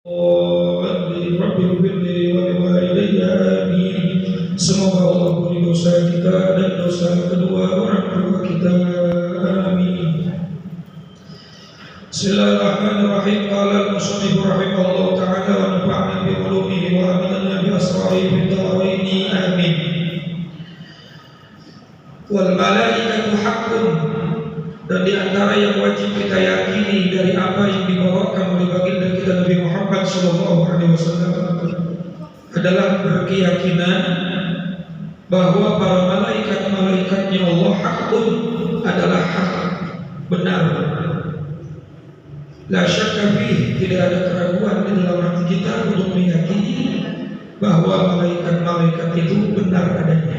Rabbi firli wa liwalidayya amin. Semoga Allah ampuni dosa kita dan dosa kedua orang tua kita, amin. Bismillahirrahmanirrahim. Qala al-musannif rahimahullah ta'ala wa nafa'ana bi ulumihi wa amanna bi asra'ihi fid dharain, amin. Wal malaikatu haqqun, dan di antara yang wajib kita yakini dari apa yang dibawakan oleh baginda kita Nabi Muhammad SAW adalah berkeyakinan bahwa para malaikat-malaikatnya Allah haqqun, adalah hak, benar. La syakka fih, tidak ada keraguan di dalam hati kita untuk meyakini bahwa malaikat-malaikat itu benar adanya.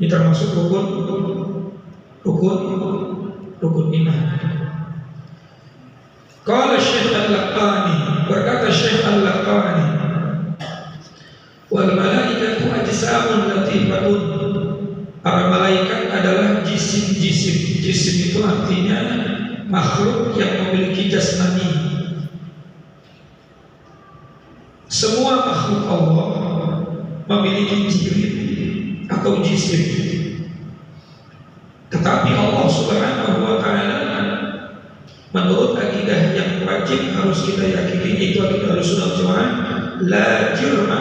Ini termasuk rukun iman. Qala Syekh Al-Laqani, berkata Syekh Al-Laqani, wal malaikatu ajsamun latifatun, para malaikat adalah jisim-jisim. Jisim itu artinya makhluk yang memiliki jasmani. Semua makhluk Allah memiliki jirim atau jisim, tetapi Allah Subhanahu wa ta'ala menurut akidah yang wajib harus kita yakini, itu akidah Ahlussunnah wal Jamaah, la jirma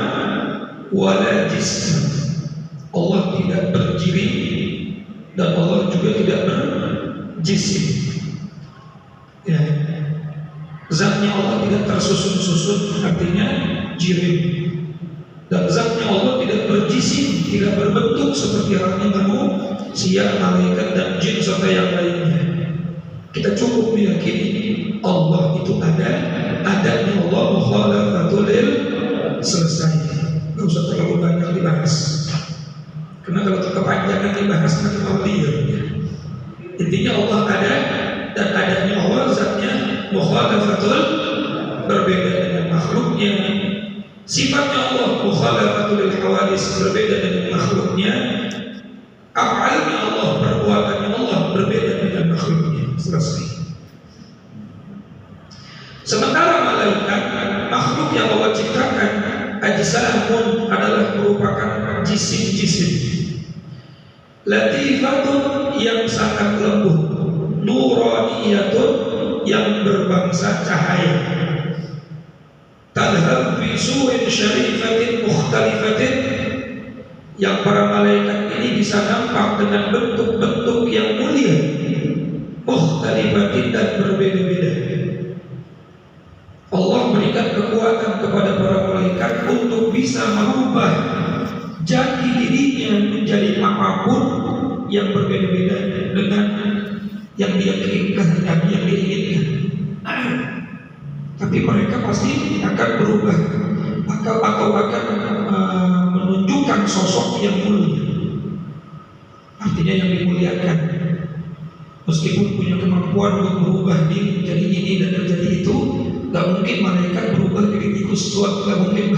wa la jism. Allah tidak berjirim dan Allah juga tidak berjisim. Ya. Zatnya Allah tidak tersusun-susun, artinya jirim. Dan zatnya Allah tidak berjisim, tidak berbentuk seperti halnya manusia, malaikat dan jin serta yang lainnya. Kita cukup meyakini Allah itu ada, adanya Allah mukhalafatul lil, selesai. Gak usah terlalu banyak dibahas, karena kalau kepanjangan dibahas nanti mau liar. Intinya Allah ada, dan adanya Allah zatnya mukhalafatul, berbeda dengan makhluknya. Sifatnya Allah mukhalafatul lil hawadis, berbeda dengan makhluknya. Af'alnya Allah, perbuatannya Allah berbeda dengan makhluknya. Selesai. Sementara malaikat, makhluk yang Allah ciptakan, ajsamun, adalah merupakan jisim-jisim. Latifatun, yang sangat lembut. Nuraniyatun, yang berbangsa cahaya. Tadhhab fi surin syarifatin mukhtalifatin, yang para malaikat ini bisa nampak dengan bentuk-bentuk yang mulia, mukhtalifatin, dan berbeda-beda. Allah berikan kekuatan kepada para malaikat untuk bisa merubah jati dirinya menjadi apapun yang berbeda-beda dengan yang dia inginkan dan yang diinginkan. Tapi mereka pasti akan berubah atau akan menunjukkan sosok yang mulia, artinya yang dimuliakan. Meskipun punya kemampuan untuk berubah diri menjadi ini dan menjadi itu, gak mungkin malaikat berubah jadi tikus tua, gak mungkin.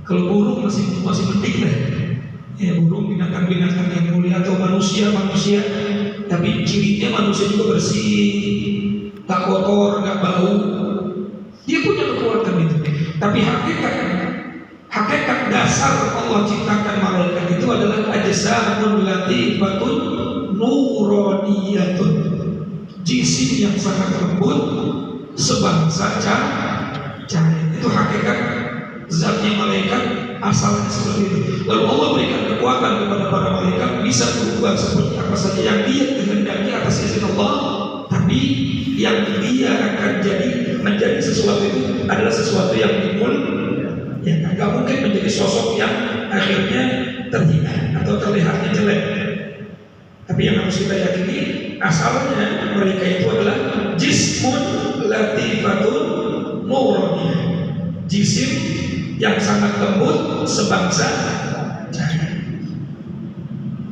Kalau burung masih mending lah, ya, burung binatang-binatang yang mulia, atau manusia, tapi cirinya manusia juga bersih, tak kotor, gak bau. Dia punya kekuatan itu. Tapi hakikat dasar Allah ciptakan malaikat itu adalah ajsamun latifatun nuraniyatun, jisim yang sangat lembut, sebangsa cahaya. Itu hakikat zatnya malaikat, asalnya seperti itu. Lalu Allah berikan kekuatan kepada para malaikat bisa berubah seperti apa saja yang dia kehendaki atas izin Allah. Tapi yang dia akan menjadi sesuatu itu adalah sesuatu yang dimuliakan. Ya, nggak mungkin menjadi sosok yang akhirnya terhina atau terlihatnya jelek. Tapi yang harus kita yakini, asalnya mereka itu adalah jismun latifatun nuraniyah, jisim yang sangat lembut, sebangsa cahaya.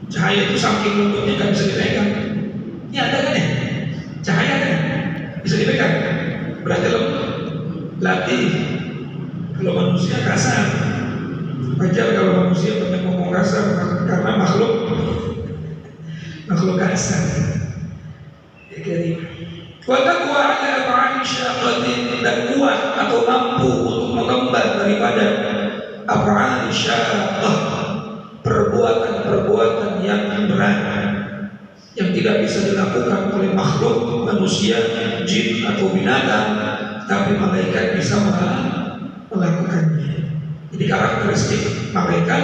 Cahaya itu saking lembutnya nggak bisa dipegang. Ini ada kan ya? Cahaya kan bisa dipegang, berarti lembut, latif. Kalau manusia kasar, wajar kalau manusia banyak ngomong kasar, karena makhluk kasar. Ya, wa taqwa ala af'ali syaqatin dan kuat atau mampu untuk mengemban daripada af'al syaqqah, perbuatan-perbuatan yang berat yang tidak bisa dilakukan oleh makhluk manusia, jin atau binatang, tapi malaikat bisa melakukannya. Jadi karakteristik malaikat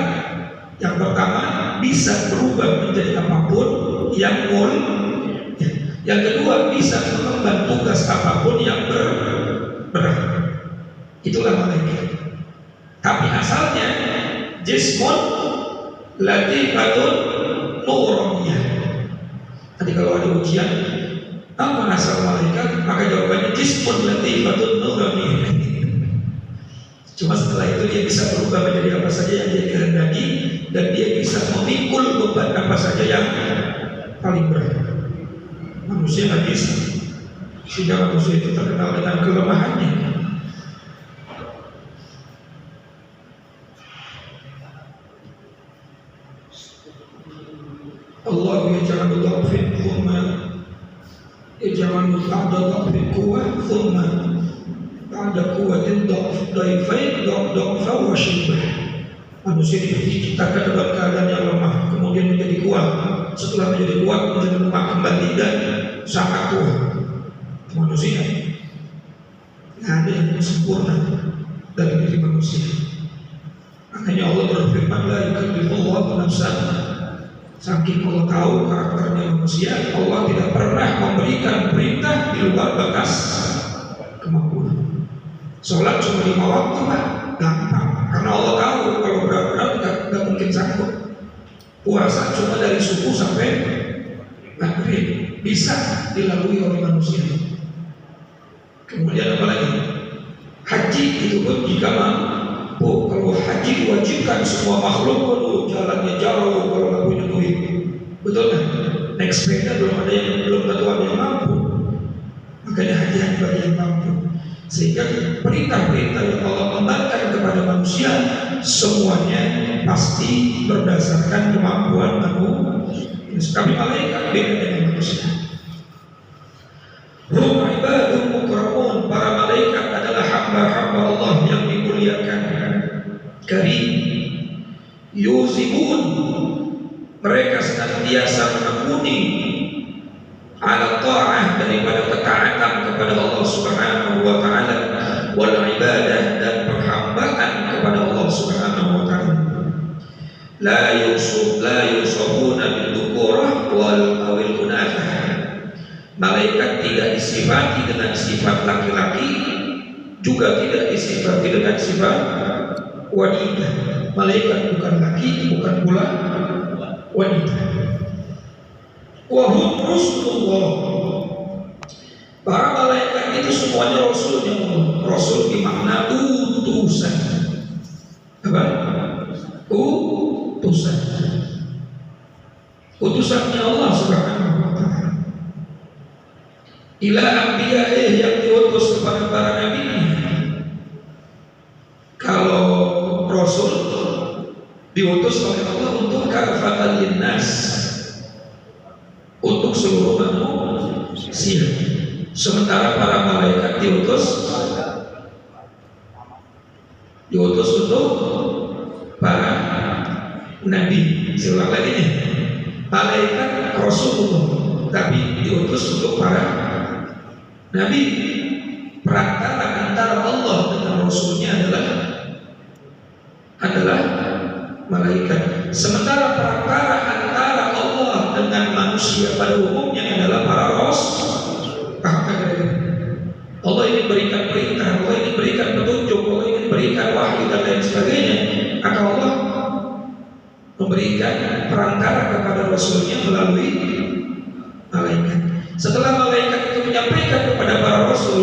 yang pertama bisa berubah menjadi apapun yang mulia. Yang kedua bisa mengemban tugas apapun yang berat. Itulah malaikat. Tapi asalnya jismun latifatun nuraniyah. Tadi kalau ada ujian apa asal malaikat, maka jawabannya jismun latifatun nuraniyah. Cuma setelah itu dia bisa berubah menjadi apa saja yang dia kehendaki, dan dia bisa memikul beban apa saja yang paling berat. Manusia nggak bisa, sehingga manusia itu terkenal dengan kelemahannya. Allah yaj'alu dha'fin thumma yaj'alu ba'da dha'fin quwwah thumma ba'da quwwatin dha'fain dha'fa wa shibah. Manusia diciptakan dalam keadaan yang lemah, kemudian menjadi kuat, setelah menjadi kuat menjadi lemah kembali dan sangat kuat. Manusia nggak ada yang sempurna dari diri manusia. Makanya Allah berfirman, la yukallifullahu nafsan. Saking Allah tahu karakternya manusia, Allah tidak pernah memberikan perintah di luar batas kemampuan. Sholat cuma 5 waktu lah, gampang, karena Allah tahu kalau berat-berat nggak mungkin sanggup. Puasa cuma dari subuh sampai maghrib, bisa dilalui oleh manusia. Kemudian apa lagi? Haji itu pun jika mampu. Kalau haji diwajibkan semua makhluk, waduh jalannya jauh kalau nggak punya duit, betul kan? Naik sepeda belum tentu ada yang mampu. Makanya haji hanya bagi yang mampu. Sehingga perintah-perintah yang Allah kembangkan kepada manusia semuanya pasti berdasarkan kemampuan manusia. Kami malaikat beda dengan manusia. Hum ibadun mukramun, para malaikat adalah hamba-hamba Allah yang dimuliakan. Karim, yuzibun, mereka senantiasa menekuni ala ta'ah, daripada ketaatan kepada Allah Subhanahu wa ta'ala, wal ibadah, dan perhambaan kepada Allah Subhanahu wa ta'ala. La yusabuna bil dukurah wal awil unafah. Malaikat tidak disifati dengan sifat laki-laki, juga tidak disifati dengan sifat wanita. Malaikat bukan laki, bukan pula wanita. Wahum Rasulullah, para malaikat itu semuanya Rasulnya Allah. Rasul bermakna utusan. Apa? Utusan. Utusannya Allah Subhanahu wa ta'ala. Ila anbiya'ih, yang diutus kepada para nabi. Kalau Rasul diutus oleh Allah untuk kafatan linnas, untuk seluruh manusia. Sementara para malaikat diutus untuk para nabi. Siulang lagi nih, malaikat Rasulullah, tapi diutus untuk para nabi. Perantara antara Allah dengan Rasulnya adalah malaikat. Sementara perantara antara Allah dengan manusia pada umumnya adalah para rasul. Allah ini berikan perintah, Allah ini berikan petunjuk, Allah ini berikan wahyu dan lain sebagainya. Maka Allah memberikan perantara kepada Rasulnya melalui malaikat. Setelah malaikat itu menyampaikan kepada para Rasul,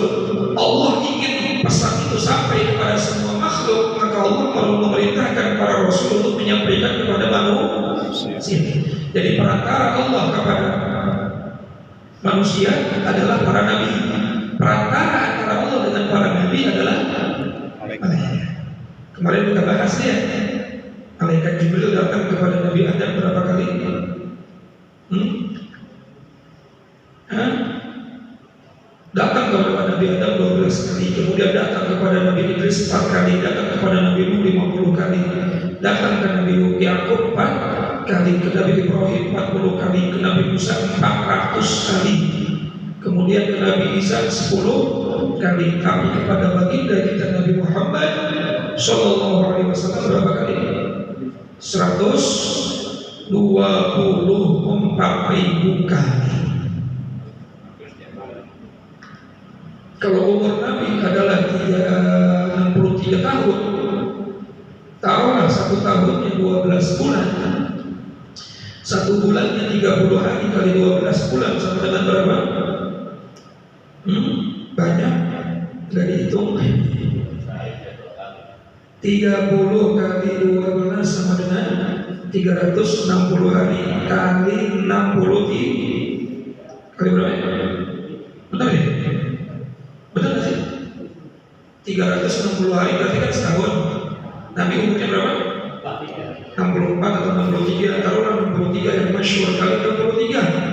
Allah ingin pesan itu sampai kepada semua makhluk, maka Allah memerintahkan para Rasul untuk menyampaikan kepada manusia. Jadi perantara Allah kepada manusia adalah para nabi. Perantara antara Allah dengan para nabi adalah malaikat. Kemarin kita bahas ya, malaikat Jibril datang kepada Nabi Adam berapa kali? Datang kepada Nabi Adam 12 kali, kemudian datang kepada Nabi Idris 4 kali, datang kepada Nabi Nuh 50 kali, datang ke Nabi Yakub 4 kali, ke Nabi Ibrahim 40 kali, ke Nabi Musa 400 kali, kemudian ke Nabi Isa 10 kali, tapi kepada baginda kita Nabi Muhammad Sallallahu Alaihi Wasallam berapa kali? 124.000 kali. Kalau umur Nabi adalah 63 tahun, taruhlah 1 tahunnya 12 bulan, 1 bulannya 30 hari kali 12 bulan sama dengan berapa? Banyak, tidak dihitung. 30 kali 12 sama dengan 360 hari kali 60 kali berapa? Benar ya? Benar gak sih? 360 hari berarti kan setahun. Nabi umurnya berapa? 64 atau 63, taruhlah 63 yang masyhur kali 63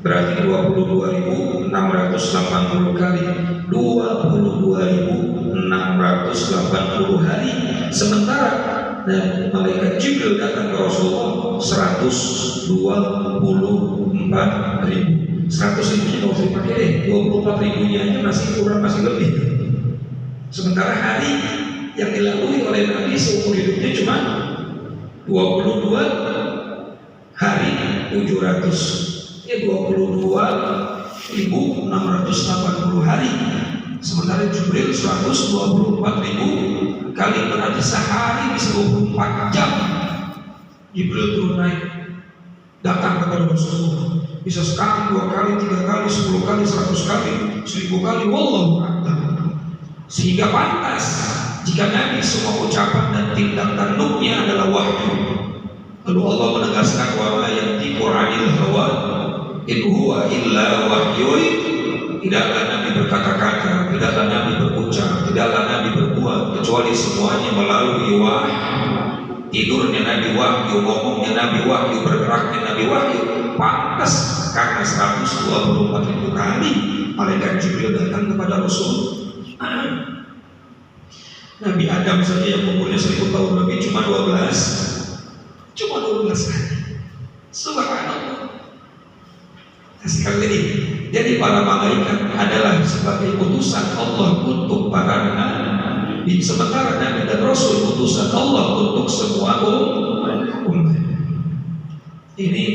berarti 22.680 kali, 22.680 hari. Sementara malaikat Jibril datang ke Rasulullah 124.000. 100.000 nya kalau dipakai 24.000 nya aja masih kurang, masih lebih. Sementara hari yang dilalui oleh Nabi seumur hidupnya cuma 22 hari 700. Ya 22.680 hari. Sementara Jibril 124.000 kali, berarti sehari bisa 24 jam Jibril turun naik datang kepada Rasulullah. Bisa sekali, 2 kali, 3 kali, 10 kali, 100 kali, 1000 kali, wallahu a'lam. Sehingga pantas jika Nabi semua ucapan dan tindak tanduknya adalah wahyu. Lalu Allah menegaskan wa ma yantiqu 'anil hawa in huwa illa wahyun. Tidaklah Nabi berkata-kata, tidaklah Nabi berucap, tidaklah Nabi berbuat, kecuali semuanya melalui wahyu. Tidurnya Nabi wahyu, ngomongnya Nabi wahyu, bergeraknya Nabi wahyu. Pantas karena 124.000 kali malaikat Jibril datang kepada Rasul. Nabi Adam saja yang umurnya 1000 tahun lebih cuma 12 kali. Subhanallah. Sekali lagi, jadi para malaikat adalah sebagai utusan Allah untuk para nabi, sementara Nabi dan Rasul utusan Allah untuk semua umat. Ini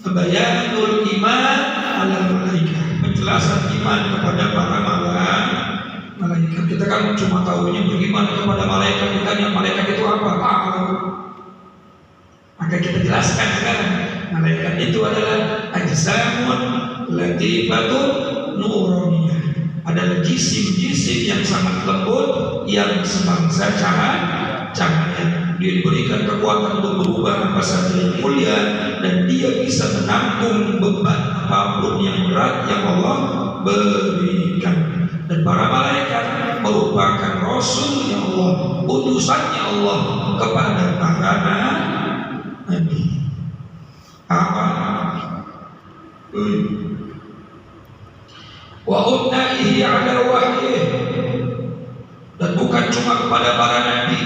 bayanul iman ala malaikat, penjelasan iman kepada para malaikat. Kita kan cuma tahunya beriman kepada malaikat, bukannya malaikat itu apa? Maka kita jelaskan sekarang, malaikat itu adalah ajsamun latifatun nuraniyah, adalah jisim-jisim yang sangat lembut, yang sebangsa cahaya. Dia diberikan kekuatan untuk berubah apa saja yang mulia, dan dia bisa menampung beban apapun yang berat yang Allah berikan. Dan para malaikat merupakan rasulnya Allah, utusannya Allah kepada para nabi. Wa unaihi ala wahyi, dan bukan cuma kepada para nabi,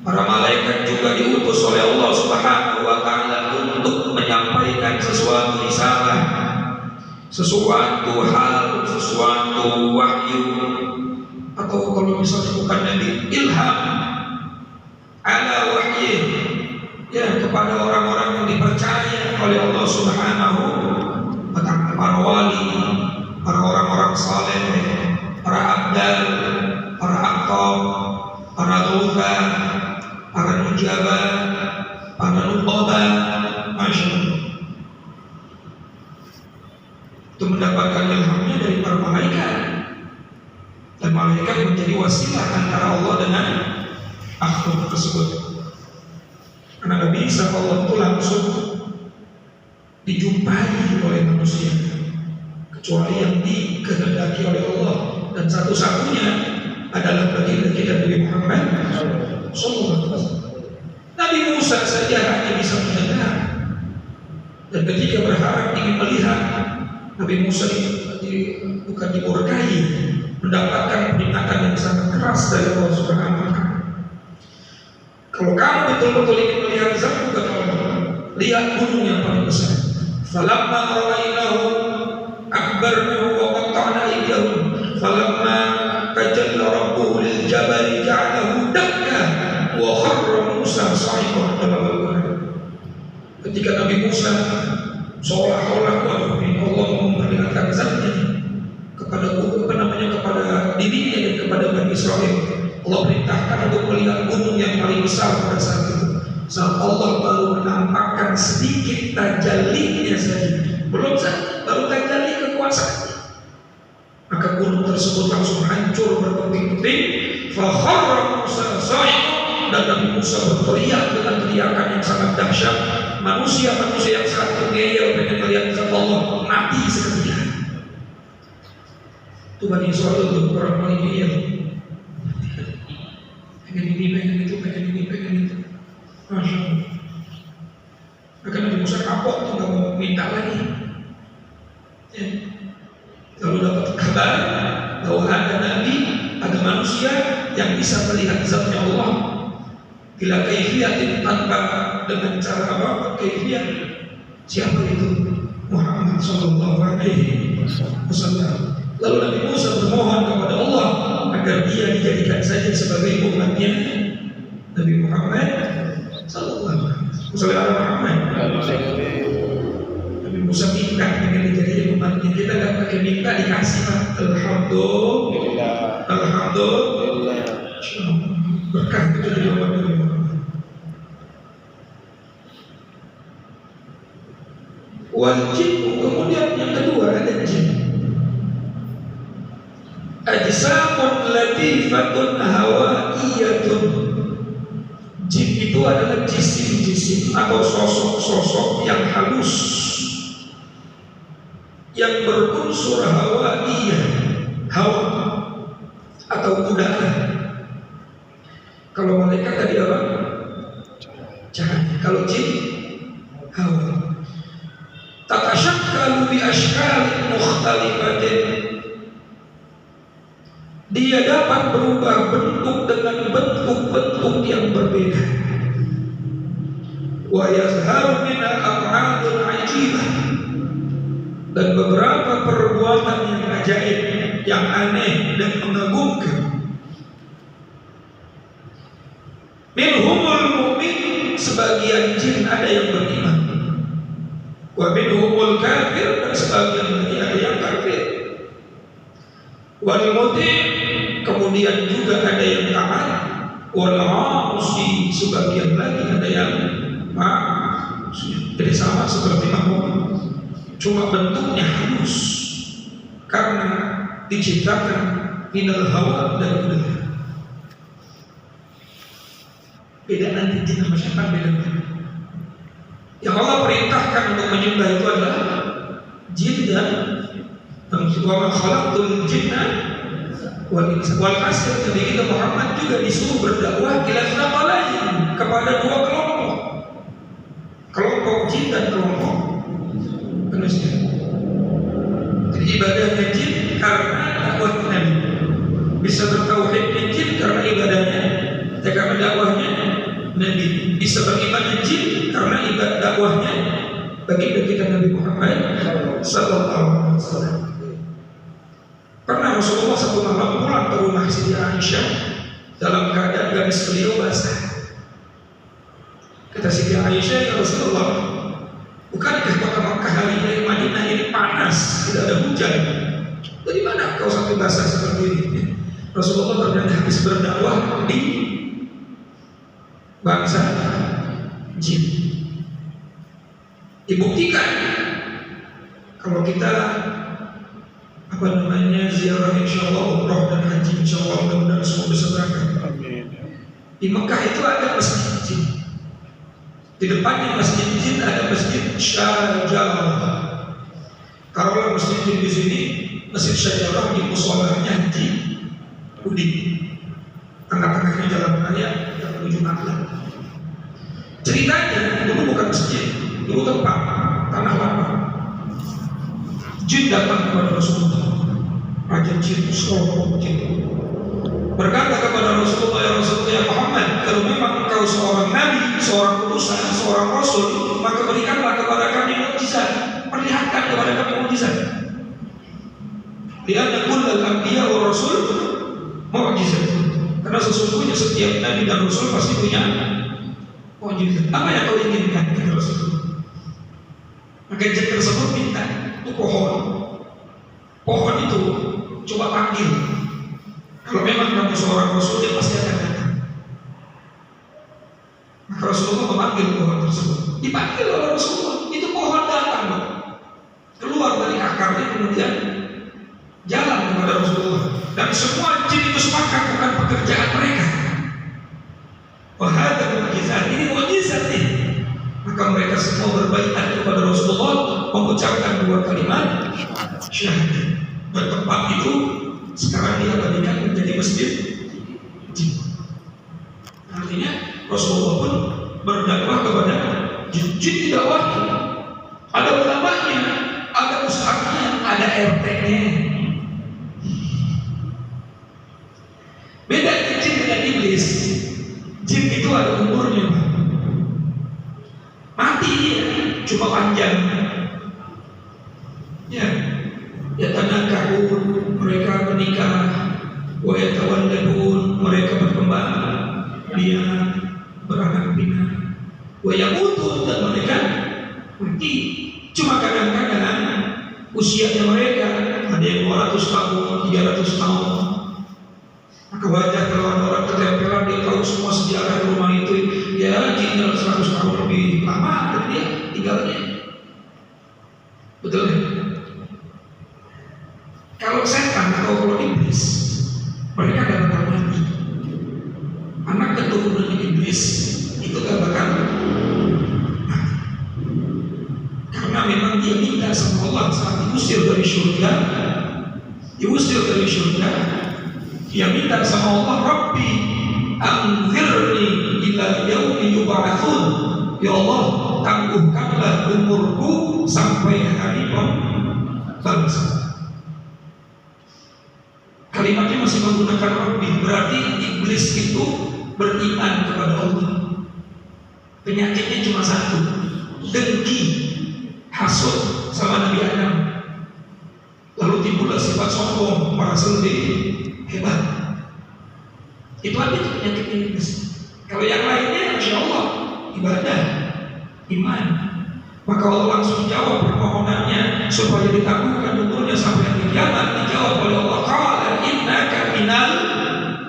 para malaikat juga diutus oleh Allah Subhanahu wa taala untuk menyampaikan sesuatu risalah, sesuatu hal, sesuatu wahyu, atau kalau misalnya bukan nabi, ilham ala wahyi, ya, kepada orang-orang yang dipercaya oleh Allah Subhanahu wa ta'ala, para wali, para orang-orang saleh, para abdal, para aqtab, para duha, para nujaba, para nuqaba, masya Allah. Itu mendapatkan ilhamnya dari para malaikat, dan malaikat menjadi wasilah antara Allah dengan makhluk tersebut. Karena nggak bisa Allah itu langsung dijumpai oleh manusia, kecuali yang dikehendaki oleh Allah, dan satu-satunya adalah baginda kita Nabi Muhammad SAW. Nabi Musa saja hanya bisa mendengar, dan ketika berharap ingin melihat, Nabi Musa bukan dimurkai, mendapatkan peringatan yang sangat keras dari Allah Subhanahu wa Ta'ala. Kalau kamu betul-betul ingin melihat zat, kata Allah, lihat gunung yang paling besar. Falamma ra'aynahu akbarnahu wa qatta'na aydiyahum falamma tajalla rabbuhu lil jabali ja'alahu dakka wa kharra Musa sa'iqan. Ketika Nabi Musa seolah-olah Allah memperlihatkan zatnya kepada kepada dirinya dan kepada Bani Israel, Allah perintahkan untuk melihat gunung yang paling besar pada saat itu. Saat Allah baru menampakkan sedikit tajallinya saja, baru tajalli kekuasaannya, maka gunung tersebut langsung hancur berkeping-keping. Fa kharra Musa sa'iqan, dan Nabi Musa berteriak dengan teriakan yang sangat dahsyat. Manusia yang sangat ngeyel pengen melihat zat Allah mati seketika. Itu Bani Israel itu orang paling ngeyel. Pengen ini, pengen itu, pengen ini, pengen itu. Masya Allah. Maka Nabi Musa kapok tuh nggak mau minta lagi. Ya. Lalu dapat kabar bahwa ada nabi, ada manusia yang bisa melihat zatnya Allah. Bila kaifiatin, tanpa dengan cara apa kaifiat. Siapa itu? Muhammad sallallahu alaihi wasallam. Lalu Nabi Musa bermohon kepada Allah agar dia dijadikan saja sebagai umatnya Nabi Muhammad sallallahu alaihi wasallam. Nabi Musa minta pengen dijadikan umatnya. Kita nggak pakai minta, dikasih Pak. Alhamdulillah. Alhamdulillah. Berkah itu dari Allah. Wal jin, kemudian yang kedua ada jin. Ajsamun latifatun hawaiyatun. Jin itu adalah jisim-jisim atau sosok-sosok yang halus, yang berunsur hawaiyah, hawa atau udara. Kalau malaikat tadi apa? Cahaya. Kalau jin, hawa. Tatashakkalu bi ashkalin mukhtalifatin. Dia dapat berubah bentuk dengan bentuk-bentuk yang berbeda. Wa yazharu minha af'alun 'ajibah. Dan beberapa perbuatan yang ajaib, yang aneh dan mengagumkan. Minhumul mu'min, sebagian jin ada yang beriman. Wa minhumul kafir, dan sebagian lagi ada yang kafir. Wal muti', kemudian juga ada yang taat. Wal 'asi, sebagian lagi ada yang ma'asi. Jadi sama seperti makhluk, cuma bentuknya halus karena diciptakan minal hawa dan udara. Beda nanti jin sama syaitan, beda. Yang Allah perintahkan untuk menyembah itu adalah jin dan wa ma khalaqtul jinna wal insa wal asr. Jadi kita Muhammad juga disuruh berdakwah ila lain, kepada dua kelompok jin dan kelompok manusia. Jadi ibadahnya jin karena dakwah Nabi, bisa bertauhid jin karena ibadahnya, karena dakwahnya Nabi, bisa beriman jin karena ibadah dakwahnya baginda kita Nabi Muhammad sallallahu alaihi wasallam. Pernah Rasulullah satu malam pulang ke rumah Siti Aisyah dalam keadaan gamis beliau basah. Kata Siti Aisyah, ya Rasulullah, bukankah kota Makkah hari ini, Madinah ini panas, tidak ada hujan? Dari mana kau sampai basah seperti ini? Rasulullah pernah habis berdakwah di bangsa jin. Dibuktikan kalau kita ziarah insyaallah, umrah dan haji insyaallah, mudah-mudahan semua bisa berangkat. Di Mekah itu ada masjid jin. Di depannya masjid jin ada masjid Syajarah. Kalau masjid jin di sini, masjid Syajarah di musholahnya di Budi. Tengah-tengahnya jalan raya yang menuju Makkah. Ceritanya dulu bukan masjid, dulu tempat tanah lapang. Jin datang kepada Rasulullah. raja jin, seorang jin, berkata kepada Rasulullah, ya Rasulullah, ya Muhammad, kalau memang engkau seorang nabi, seorang utusan, seorang rasul, maka berikanlah kepada kami mukjizat, perlihatkan kepada kami mukjizat. Lianna kullal anbiya wa rasul mukjizat. Karena sesungguhnya setiap nabi dan rasul pasti punya mukjizat. Apa yang kau inginkan, kata Rasulullah? Maka jin tersebut minta itu pohon. Pohon itu coba panggil. Kalau memang kamu seorang rasul, dia pasti akan datang. Maka Rasulullah memanggil pohon tersebut. Dipanggil oleh Rasulullah. Itu pohon datang, keluar dari akarnya, kemudian jalan kepada Rasulullah. Dan semua jin itu sepakat bukan pekerjaan mereka. Wahada mukjizat, ini mukjizat nih. Maka mereka semua berbaikat kepada Rasulullah, mengucapkan dua kalimat syahadat. Dan tempat itu sekarang diabadikan menjadi masjid jin. Artinya Rasulullah pun berdakwah kepada jin. Jin tidak wahyu. Ada ulamanya, ada ustadznya, ada RT-nya. Beda jin dengan iblis. Jin itu ada umurnya, mati dia, cuma panjang. Ya, yatanakahun, mereka menikah, wa yatawalladun, mereka berkembang, dia beranak pinak, wa yamutun, dan mereka mati. Cuma kadang-kadang usianya mereka ada yang 200 tahun, 300 tahun. Maka wajar kalau orang ketempelan, dia tahu semua sejarah rumah itu. Ya, tinggal 100 tahun lebih lama dari dia tinggalnya. Betul kan? Kalau setan atau kalau iblis, mereka gak bakal mati. Anak keturunan iblis itu gak bakal mati. Karena memang dia minta sama Allah saat diusir dari surga. Dia minta sama Allah, Rabbi anzirni ila yaumi yub'atsun. Ya Allah, tangguhkanlah umurku sampai hari pembangkitan. Kalimatnya masih menggunakan Rabbi, berarti iblis itu beriman kepada Allah. Penyakitnya cuma satu, dengki, hasud sama Nabi Adam. Lalu timbullah sifat sombong, merasa lebih hebat. Itu aja tuh penyakitnya iblis. Kalau yang lainnya, insya Allah ibadah, iman. Maka Allah langsung jawab permohonannya supaya ditangguhkan umurnya sampai hari kiamat. Dijawab oleh Allah, qala innaka minal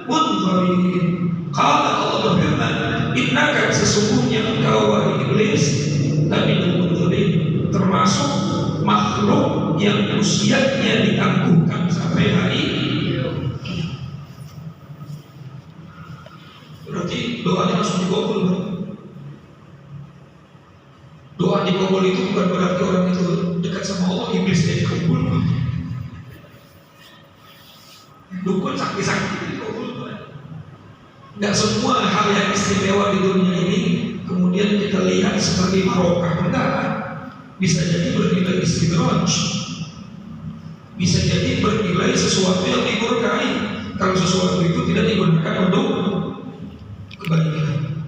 munzirin. Qala, Allah berfirman, innaka, sesungguhnya engkau wahai iblis, minal munzirin, termasuk makhluk yang usianya ditangguhkan sampai hari. Berarti doanya langsung dikabul. Doa dikabul itu bukan berarti orang itu dekat sama Allah, iblisnya dikabul. Dukun sakti-sakti dikabul. Nggak semua hal yang istimewa di dunia ini kemudian kita lihat seperti barokah. Enggak. Bisa jadi bernilai istidraj. Bisa jadi bernilai sesuatu yang dimurkai kalau sesuatu itu tidak digunakan untuk kebaikan.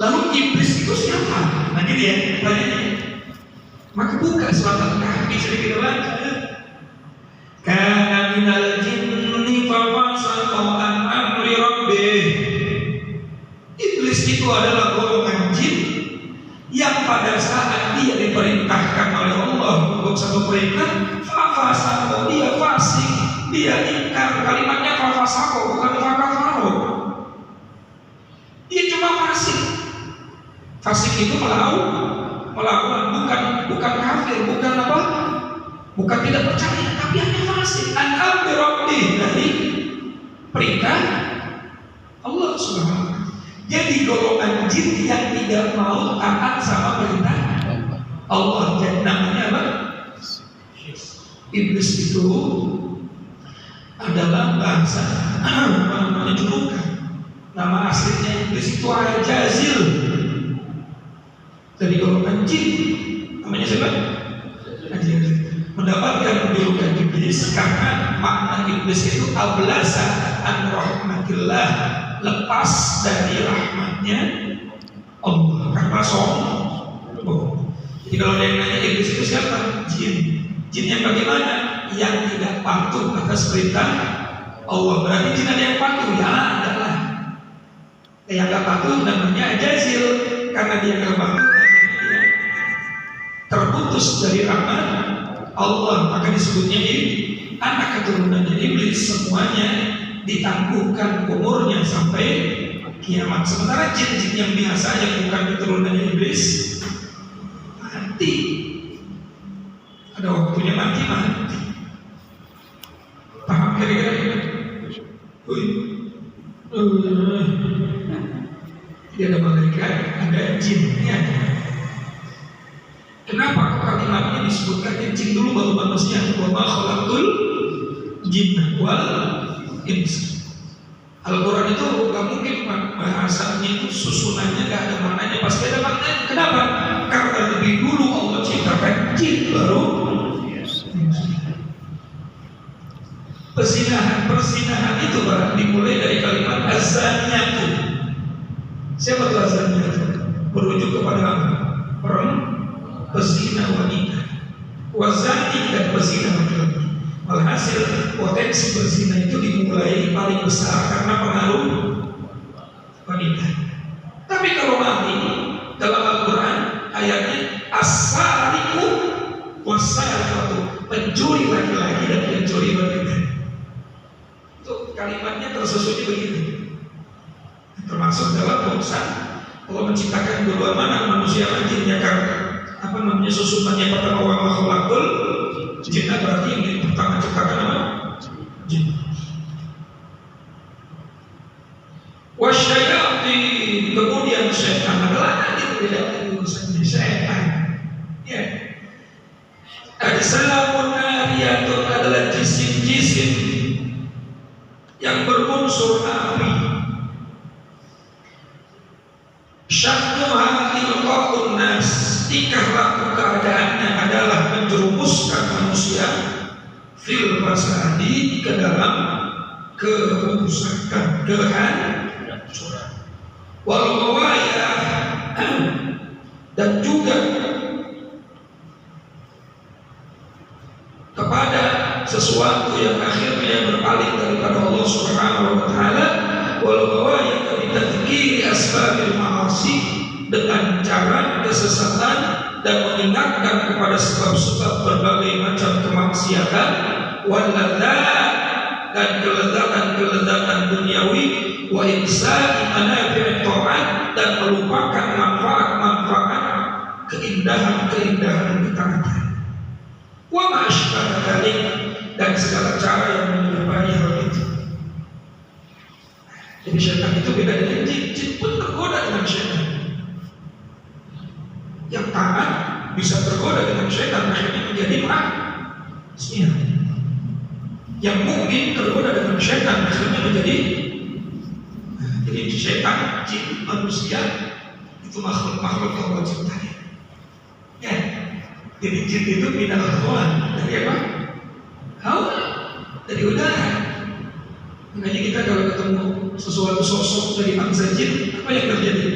Lalu iblis itu siapa? Nah ini ya pertanyaannya. Maka buka surat Al-Kahfi sedikit lagi. Kana minal jinni fafasaqa an amri rabbih. Iblis itu adalah golongan jin yang pada saat dia diperintahkan oleh Allah untuk satu perintah, fafasaqa, dia fasik, dia ingkar. Kalimatnya fafasaqa, bukan fakafaro. Dia cuma fasik. Fasik itu melawan, bukan kafir, bukan apa? Bukan tidak percaya, tapi hanya fasik. An amri rabbih, dari perintah Allah Subhanahu. Jadi golongan jin yang tidak mau taat sama perintah Allah, jadi namanya apa? Iblis itu adalah bahasa namanya julukan. Nama aslinya iblis itu Al-Jazil. Dari golongan jin, namanya siapa? Al-Jazil. mendapatkan julukan iblis karena makna iblis itu ablasa an rahmatillah, lepas dari rahmatnya Allah karena sombong. Jadi kalau ada yang nanya iblis itu siapa? Jin. Jin yang bagaimana? Yang tidak patuh atas perintah Allah. Berarti jin ada yang patuh? Ya ada lah. Yang nggak patuh namanya ajazil, karena dia nggak patuh, dia terputus dari rahmat Allah, maka disebutnya anak keturunannya iblis. Semuanya ditangguhkan umurnya sampai kiamat. Sementara jin-jin yang biasa yang bukan keturunannya iblis mati, ada waktunya mati. Paham kira-kira? Tidak ada malaikat, ada jinnya. Kenapa kalimat ini disebutkan jin dulu baru manusia? Wa ma khalaqtul jinna wal insa. Al-Quran itu gak mungkin bahasanya itu susunannya gak ada maknanya, pasti ada maknanya. Kenapa? Karena lebih dulu Allah ciptakan jin, baru Persinahan itu dimulai dari kalimat azaniyatu. Siapa tuh azaniyatu? Merujuk kepada pezina wanita. Wazani dan pezina laki-laki. Walhasil potensi berzina itu dimulai paling besar karena pengaruh wanita. Tapi kalau nanti dalam Al-Quran ayatnya as-sariqu was-sariqatu, pencuri laki-laki dan pencuri wanita. Itu kalimatnya tersusunnya begitu. Termasuk dalam urusan Allah menciptakan dua mana manusia dan jinnya, karena susunannya pertama wa makhlukul jinna, berarti yang pertama ciptakan apa? Jin. Wasyayatin, kemudian setan adalah itu tidak urusan setan. Ya. Ajsalamun nariyatun adalah jisim-jisim yang berunsur api. Syahnuha ilqa'un nas, tingkah laku keadaannya adalah menjerumuskan manusia fil fasadi, ke dalam kerusakan, kehancuran. Wal ghawayah, dan juga kepada sesuatu yang akhirnya berpaling daripada Allah Subhanahu wa taala. Wal ghawayah bitadhkiri asbabil ma'asi, dengan cara kesesatan dan mengingatkan kepada sebab-sebab berbagai macam kemaksiatan. Waladzat, dan kelezatan duniawi. Wa insani manafi' ta'at, dan melupakan manfaat-manfaat keindahan-keindahan ketaatan. Wa ma'asybaha dzalik, dan segala cara yang menyerupai hal itu. Jadi syaitan itu beda dengan jin. Jin pun tergoda dengan syaitan. Yang taat bisa tergoda dengan syaitan, akhirnya menjadi manusia. Yang mukmin tergoda dengan syaitan, akhirnya menjadi syaitan, jin, manusia itu makhluk-makhluk Allah ciptakan. Ya, jadi jin itu minal hawa, dari apa? Hawa, dari udara. Makanya kita kalau ketemu sesuatu sosok dari bangsa jin, apa yang terjadi?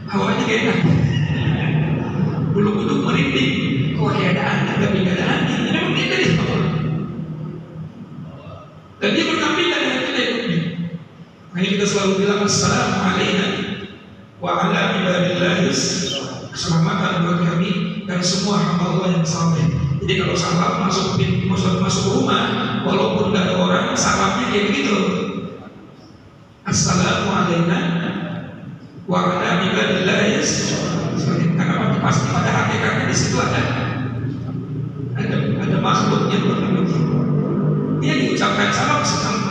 Hawanya gak enak. Bulu-bulu merinding. Kok kayak ada angin tapi gak ada angin? Ini memang dia dari Allah. Dan dia berdampingan dengan kita yang mukmin. Makanya kita selalu bilang assalamualaikum wa ala ibadillahis, keselamatan buat kami dan semua hamba Allah yang saleh. Jadi kalau salam masuk rumah, walaupun gak ada orang, salamnya kayak begitu. Assalamualaikum wa ala ibadillahis. Karena pasti pada hakikatnya di situ ada makhluk yang bernama Allah. Dia diucapkan salam sekali,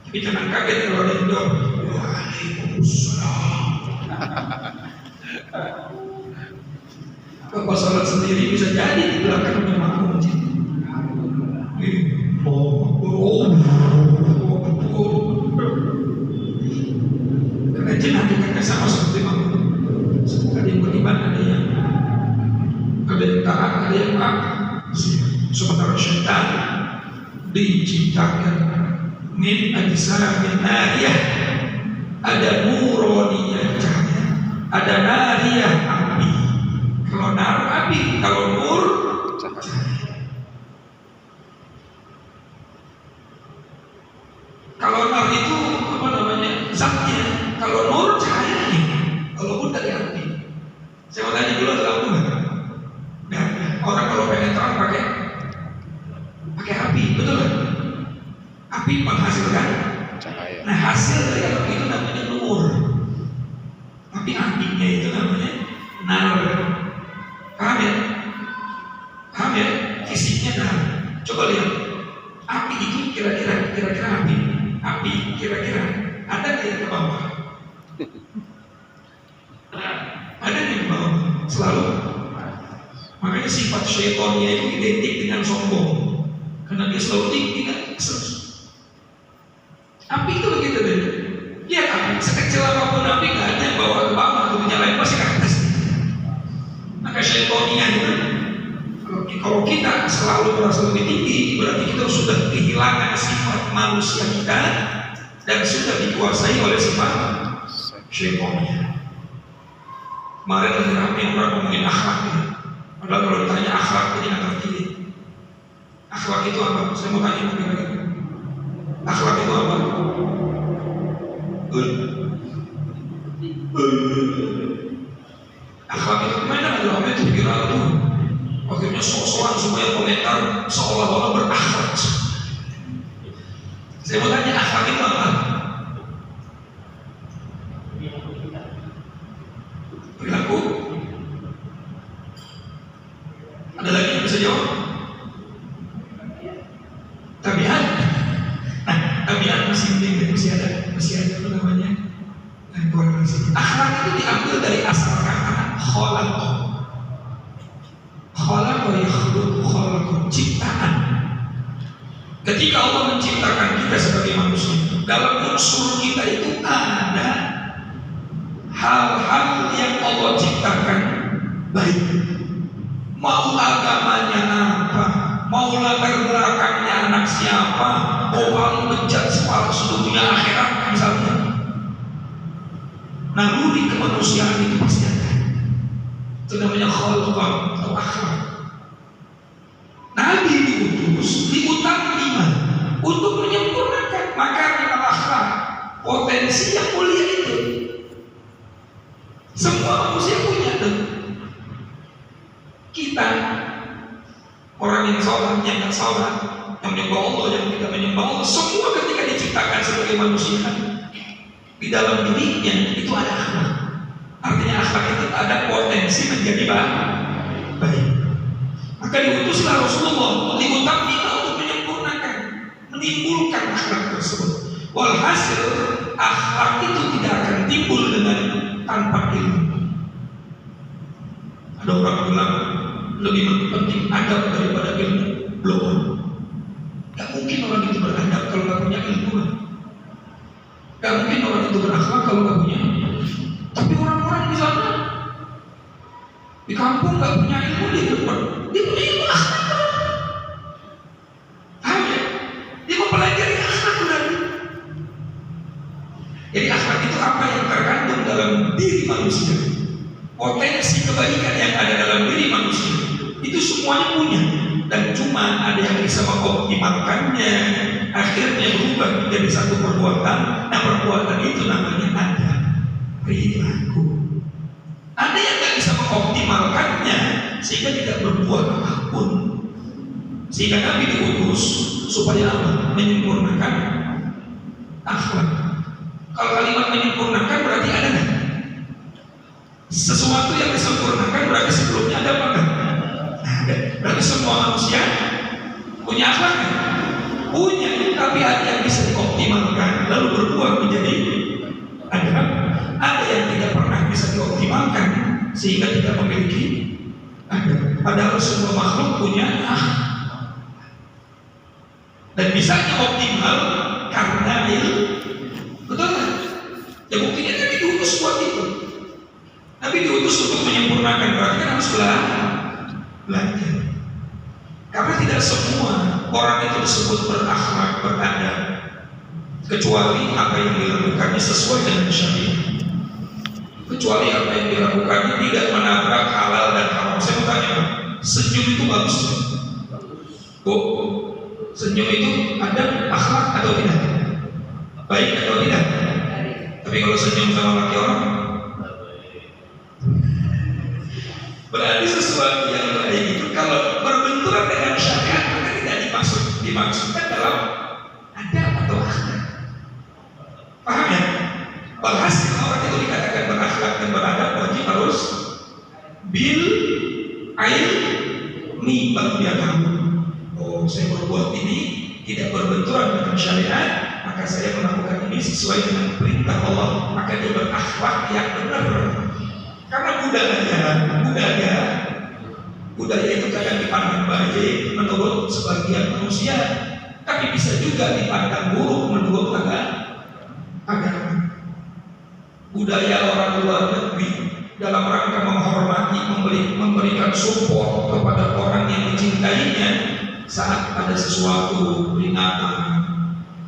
tapi jangan kaget kalau ada yang jawab waalaikumsalam. Bapak salat sendiri bisa jadi di belakang ada makhluk jin. Karena jin hakikatnya sama seperti makhluk. Ada yang beriman, ada yang taat, ada yang maksiat. diciptakan min ajsamin nariyah, ada nuroniyah cahaya, ada nariyah api. Kalau nar api, kalau nur cahaya. Kalau nar itu apa namanya zatnya, kalau nur cahayanya, walaupun dari api. Saya mau tanya dulu, ada lampu nggak? Nah, orang kalau pengen terang pakai api, betul kan? Api menghasilkan cahaya. Nah, hasil dari api itu namanya nur. Tapi apinya itu namanya nar. Paham ya? Paham ya? Fisiknya nar. Coba lihat. Api itu kira-kira api kira-kira ada nggak yang ke bawah? Ada yang ke bawah? Selalu. Makanya sifat syaitannya itu identik dengan sombong, karena dia selalu tinggi kan. Api itu begitu deh. Dia api sekecil apapun api nggak ada yang bawa ke bawah atau menyalain pasti ke atas. Maka syaitannya itu, kalau kita selalu merasa lebih tinggi, berarti kita sudah kehilangan sifat manusia kita dan sudah dikuasai oleh sifat syaitannya. Kemarin lagi ramai orang ngomongin akhlak ya. Padahal kalau ditanya akhlak jadi nggak ngerti. Akhlak itu apa? Saya mau tanya lagi. Akhlak itu apa? Akhlak itu kemana? Ada orang itu viral tuh. Akhirnya sok-sokan semuanya komentar seolah-olah berakhlak. Saya mau tanya akhlak itu apa? Perilaku? Ada lagi yang bisa jawab? Tabiat? Nah, tabiat masih penting, masih ada apa namanya? Akhlak itu diambil dari asal kata khalaqa. Khalaqa yakhluqu khalaqan, ciptaan. Ketika Allah menciptakan kita sebagai manusia, dalam unsur kita itu ada hal-hal yang Allah ciptakan baik. Mau agamanya apa, mau latar belakangnya anak siapa, mau paling bejat sepalsu dunia akhirat misalnya, naluri kemanusiaan itu pasti ada. Itu namanya khalqah atau akhlak. Nabi diutam iman untuk menyempurnakan makarim al-akhlak, potensi yang mulia itu. Semua manusia punya tuh. Kita orang yang sholat, yang nggak sholat, yang menyembah Allah, yang tidak menyembah Allah, semua ketika diciptakan sebagai manusia, di dalam dirinya itu ada akhlak. Artinya akhlak itu ada potensi menjadi baik. Maka diutuslah Rasulullah, diutam kita untuk menyempurnakan, menimbulkan akhlak tersebut. Walhasil akhlak itu tidak akan timbul dengan tanpa ilmu. Ada orang bilang lebih penting adab daripada ilmu. Belum. Gak mungkin orang itu beradab kalau gak punya ilmu. Gak mungkin orang itu berakhlak kalau gak punya. Tapi orang-orang di sana di kampung gak punya ilmu, dia punya ilmu akhlak. Paham ya? Dia mempelajari akhlak berarti. Jadi akhlak itu apa yang terkandung dalam diri manusia. Potensi kebaikan yang ada dalam diri manusia itu semuanya punya, dan cuma ada yang bisa mengoptimalkannya, akhirnya berubah menjadi satu perbuatan. Nah, perbuatan itu namanya ada perilaku. Ada yang nggak bisa mengoptimalkannya sehingga tidak berbuat apapun. Sehingga Nabi diutus supaya apa? Menyempurnakan akhlak. Kalau kalimat menyempurnakan berarti ada nggak? Sesuatu yang disempurnakan berarti sebelumnya ada apa kan? Ada. Berarti semua manusia punya akhlak kan? Punya, tapi ada yang bisa dioptimalkan lalu berbuah menjadi ada. Ada yang tidak pernah bisa dioptimalkan sehingga tidak memiliki ada. Padahal semua makhluk punya akhlak. Dan bisanya optimal karena ilmu. Betul kan? Ya buktinya Nabi diutus buat itu. Nabi diutus untuk menyempurnakan, berarti kan harus belajar. Karena tidak semua orang itu disebut berakhlak, beradab, kecuali apa yang dilakukannya sesuai dengan syariat. Kecuali apa yang dilakukannya tidak menabrak halal dan haram. Saya mau tanya, senyum itu bagus? Bu, senyum itu ada akhlak atau tidak? Baik atau tidak? Tapi kalau senyum sama laki orang, berarti sesuatu yang baik itu kalau berbenturan dengan syariat maka tidak dimaksudkan dalam adab atau akhlak. Paham ya? Walhasil orang itu dikatakan berakhlak dan beradab wajib harus bil ilmi, baru dia tahu, oh saya berbuat ini tidak berbenturan dengan syariat, maka saya melakukan ini sesuai dengan perintah Allah, maka dia berakhlak yang benar. Karena budaya itu kadang dipandang baik menurut sebagian manusia, tapi bisa juga dipandang buruk menurut agama. Budaya orang luar negeri dalam rangka menghormati, memberikan support kepada orang yang mencintainya saat ada sesuatu peringatan,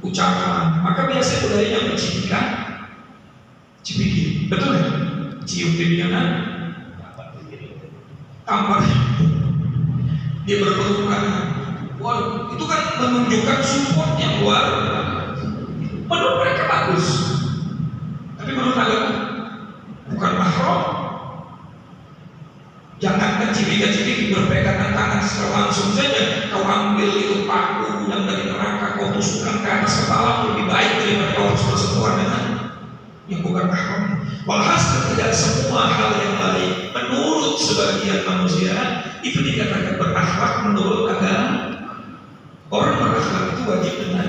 ucapan, maka biasanya budayanya mencipika cipiki, betul ya? Cium pipinya, tampar, dia berpelukan. Wah, itu kan menunjukkan support yang luar. Menurut mereka bagus, tapi menurut agama bukan mahram. Jangankan cipika-cipiki, berpegangan tangan secara langsung saja. Kau ambil itu paku yang dari neraka, kau tusukkan ke atas kepala, lebih baik daripada kau harus bersentuhan dengan yang bukan mahram. Walhasil tidak semua hal yang baik menurut sebagian manusia itu dikatakan berakhlak menurut agama. Orang berakhlak itu wajib dengan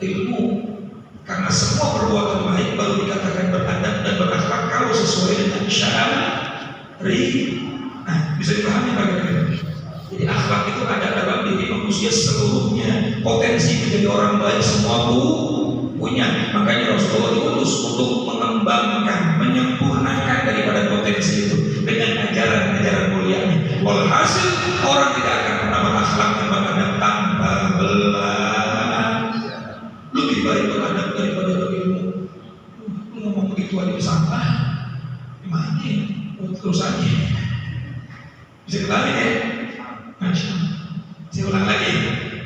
ilmu, karena semua perbuatan baik baru dikatakan beradab dan berakhlak kalau sesuai dengan syariat. Nah, bisa dipahami bagaimana? Jadi akhlak itu ada dalam diri manusia seluruhnya. Potensi menjadi orang baik semua punya. Makanya Rasulullah diutus untuk mengembangkan, menyempurnakan daripada potensi itu dengan ajaran-ajaran mulianya. Walhasil orang tidak akan pernah berakhlak dan beradab tanpa belah. Lebih baik beradab daripada berilmu. Ngomong begitu aja sampah. Gimana ya? Terus aja. Bisa kembali ya? Masya Allah. Saya ulang lagi.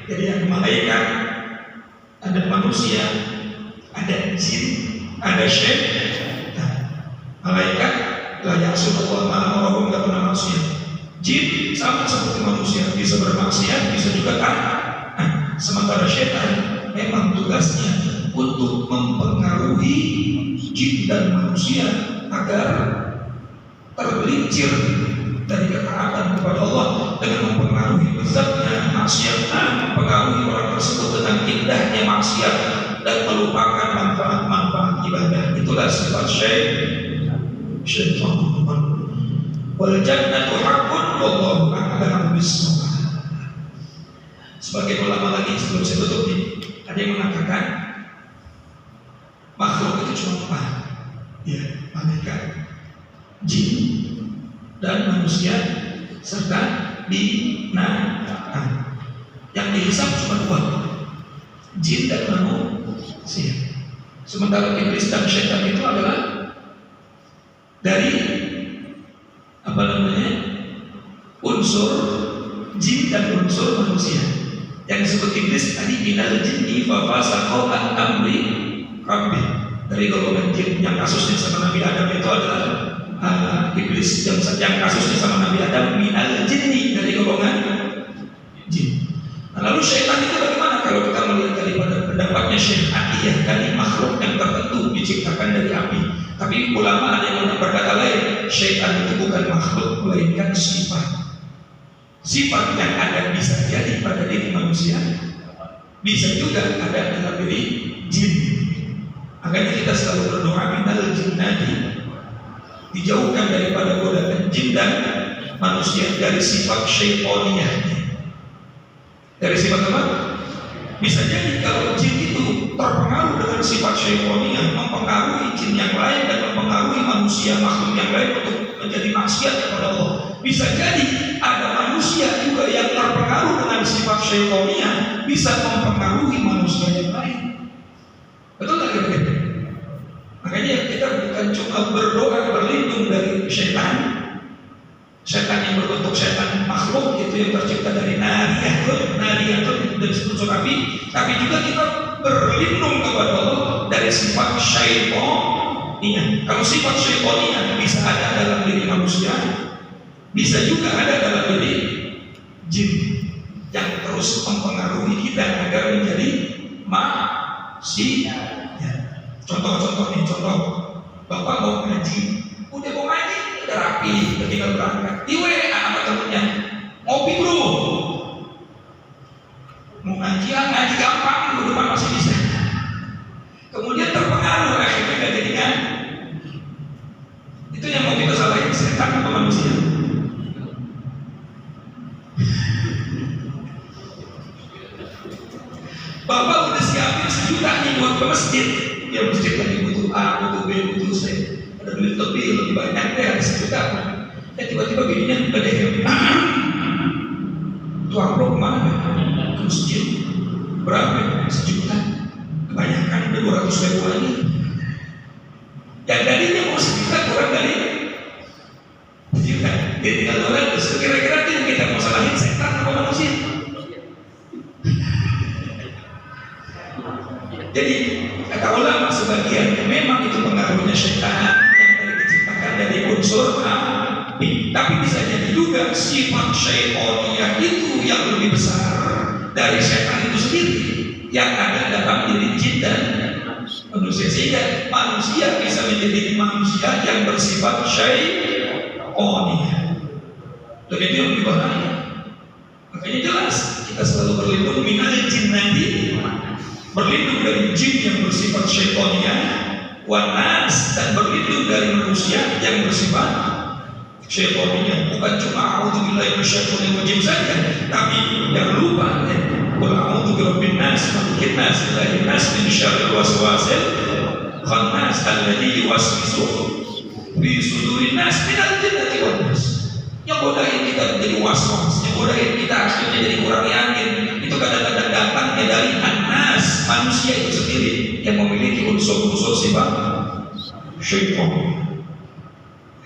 Jadi yang malaikat, ada manusia, ada jin, ada syaitan. Malaikat la ya'sunallahu ma amara, tidak pernah maksiat. Jin sama seperti manusia, bisa bermaksiat, bisa juga taat. Sementara syaitan memang tugasnya untuk mempengaruhi jin dan manusia agar tergelincir dari ketaatan kepada Allah dengan mempengaruhi besarnya maksiat, mempengaruhi orang tersebut dengan indahnya maksiat dan melupakan manfaat-manfaat ibadah. Itulah sifat syaitan. Wal jannatu haqqun wallahu a'lam bis-shawab. Sebagai ulama lagi sebelum saya tutup ini, ada yang mengatakan makhluk itu cuma empat, ya, malaikat, jin dan manusia serta binatang. Yang dihisab cuma dua, jin dan manusia. Sementara iblis dan syaitan itu adalah dari unsur jin dan unsur manusia. Yang disebut iblis tadi minal jinni fa fasaqa an amri rabbi, dari golongan jin. Yang kasusnya sama Nabi Adam itu adalah iblis, yang kasusnya sama Nabi Adam minal jinni, dari golongan jin. Nah, lalu syaitan itu bagaimana? Kalau kita melihat daripada pendapatnya Syekh Atiyah, dari makhluk yang tertentu diciptakan dari api. Tapi ulama ada yang berkata lain, syaitan itu bukan makhluk, melainkan sifat yang ada bisa jadi pada diri manusia, bisa juga ada dalam diri jin. Makanya kita selalu berdoa minal jinnati, dijauhkan daripada godaan jin dan manusia dari sifat syaitaniyah. Dari sifat apa? Bisa jadi kalau jin itu terpengaruh dengan sifat syaitaniyah, mempengaruhi jin yang lain dan mempengaruhi manusia makhluk yang lain untuk menjadi maksiat kepada Allah, Bisa jadi ada manusia juga yang terpengaruh dengan sifat syaitania, bisa mempengaruhi manusia yang lain. Betul tak kira-kira? Makanya kita bukan cuma berdoa berlindung dari syaitan, setan yang berbentuk setan makhluk itu yang tercipta dari nariyah itu dari unsur api, tapi juga kita berlindung kepada Allah dari sifat syaitaniyah. Kalau sifat syaitaniyah bisa ada dalam diri manusia, bisa juga ada dalam diri jin yang terus mempengaruhi kita agar menjadi manusia. Contoh nih, bapak mau ngaji, udah mau ngaji, udah rapi, udah tinggal berangkat. Di WA sama temennya, ngopi bro, mau ngaji gampang, minggu depan masih bisa. Kemudian terpengaruh, akhirnya nggak jadi kan? Itu yang mau kita salahin, setan atau manusia? Bapak udah siapin 1 juta nih buat ke masjid. Ya masjid lagi butuh A, butuh B, butuh C. Ada duit lebih banyak deh, ada 1 juta. Ya tiba-tiba gininya ada yang tuh amplop kemana? Ke masjid. Berapa? 1 juta. Kebanyakan udah 200 ribu lagi. Yang tadinya mau 1 juta kurang dari 1 juta. Dia tinggal 200. Kira-kira itu yang kita mau salahin setan atau manusia? Jadi kata ulama sebagian memang itu pengaruhnya syaitan yang tadi diciptakan dari unsur api, tapi bisa jadi juga sifat syaitaniyah itu yang lebih besar dari syaitan itu sendiri yang ada dalam diri jin dan manusia, sehingga manusia bisa menjadi manusia yang bersifat syaitaniyah, dan itu yang lebih bahaya. Makanya jelas kita selalu berlindung minal jinnati, berlindung dari jin yang bersifat syaitaniyah, wanas, dan berlindung dari manusia yang bersifat syaitaniyah. Bukan cuma a'udzubillahi minasyaitonir rajim saja, tapi jangan lupa qul a'udzu birabbin nas, malikin nas, ilahin nas, min syarril waswasil khannas alladzi yuwaswisu fi sudurin nas minal jinnati wan nas. Yang godain kita menjadi waswas, yang godain kita akhirnya jadi kurang yakin, itu kadang-kadang datangnya dari anas, manusia itu sendiri yang memiliki unsur-unsur sifat syaitan.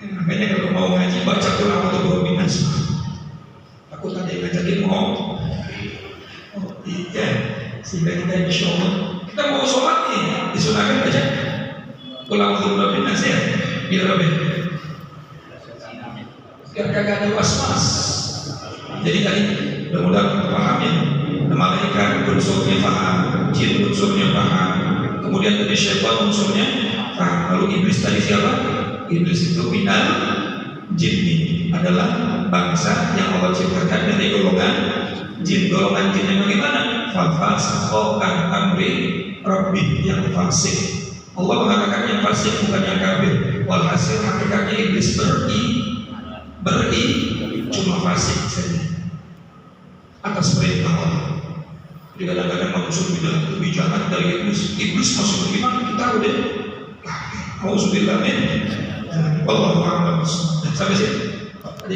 Makanya kalau mau ngaji baca Quran atau birabbin nas. Takut ada yang ngajakin mau. Iya, sehingga kita insya Allah kita mau sholat nih, disunahkan baca Quran atau birabbin nas ya, biar apa? Biar kagak ada was-was. Jadi tadi mudah-mudahan kita paham ya. Malaikat unsurnya paham, jin unsurnya paham, kemudian tadi syaitan unsurnya paham. Lalu iblis tadi siapa? Iblis itu minal jinni, adalah bangsa yang Allah ciptakan dari golongan jin. Golongan jin yang bagaimana? Fafasakho an amri rabbih, yang fasik. Allah mengatakan yang fasik bukan yang kafir. Walhasil hakikatnya iblis cuma fasik saja atas perintah Allah. Jadi kadang-kadang manusia lebih jahat dari iblis. Iblis masuk bagaimana? Kita udah auzubillah min wallahu a'lam. Sampai sini.